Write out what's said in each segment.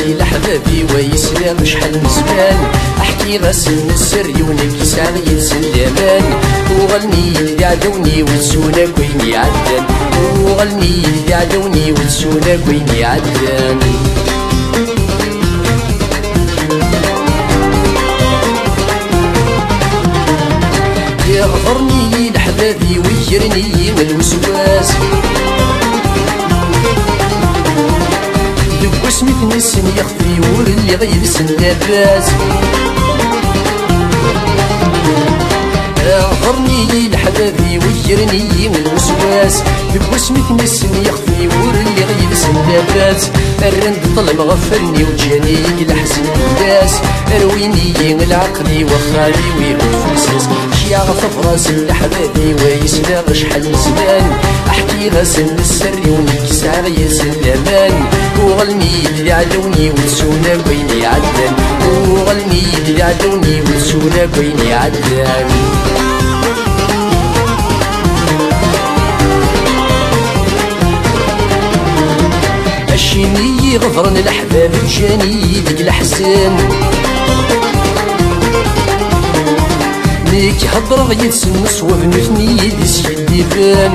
راسي لحبابي ويسلام شحال من زمان احكي غسل السر ونبكي ساغي سلامان وغني اللي عدوني ونسونا كوين يعدان وغني اللي عدوني ونسونا كوين يعدان يغفرني لحبابي ويجرني من الوسواس واسمي تنسن يخفي واللي غير سن لاباس غرني لحبابي ويجرني من الوسواس واسمي تنسن يخفي واللي غير سن لاباس الرند طلب غفلني وجاني لحسن الناس ارويني العقلي وخالي ويغفلسس شي عرف راسي لحبابي ويسلاغ شحال من زمان احكي غسل السر ونبكي ساغي سلامان وغلني اللي عدوني ونسونا بيني عدان وغلني اللي عدوني ونسونا بيني عدان الشيني غفرن الأحباب جاني ديك الحسن ليك هضر غيتسن صواب نثني دي سيدي فان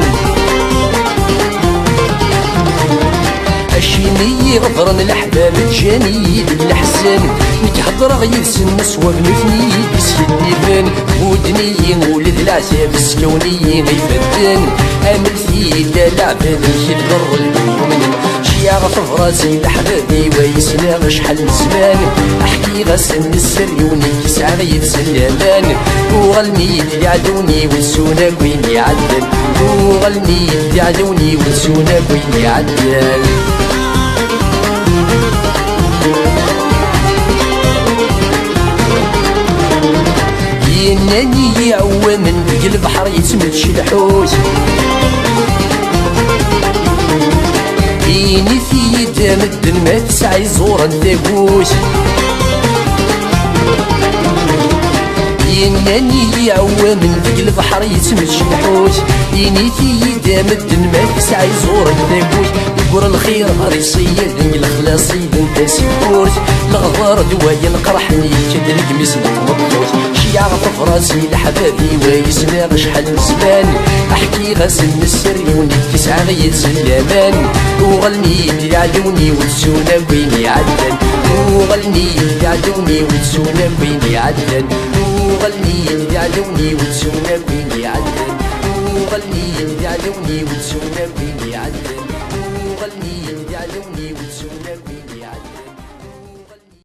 الشيني غفرن الأحباب جاني ديك الحسن ليك هضر غيتسن صواب نثني دي سيدي فان ودني ولد العذاب السكوني غيفدان امل في العباد الكبر المؤمن يعرف راسي لحبابي ويسلاغ شحال من زمان احكي غسل السر ونبكي ساغي سلامان وغلني اللي عدوني ونسونا وين يعدل وغلني اللي عدوني ونسونا وين يعدل يناني يعوى من ذيك البحر يتمدش الحوت يني في يدام الدن ما تسعي زورا الثابوت يناني يعوى من ذيك البحر يتمشي الحوت يني في يدام الدن ما تسعي زورا الثابوت يقول الخير غير يصيد الخلاص انت سيبورت الغبار دوايا نقرحني كد القميص نتمطوت شي يعرف راسي لحبابي ويسلاغ شحال من زمان احكي غسل السر ونبكي ساغي سلامان وغلني اللي عدوني ونسونا وين يعدل وغلني اللي عدوني ونسونا وين يعدل وغلني اللي عدوني ونسونا وين يعدل وغلني اللي عدوني ونسونا وين يعدل وغلني اللي عدوني ونسونا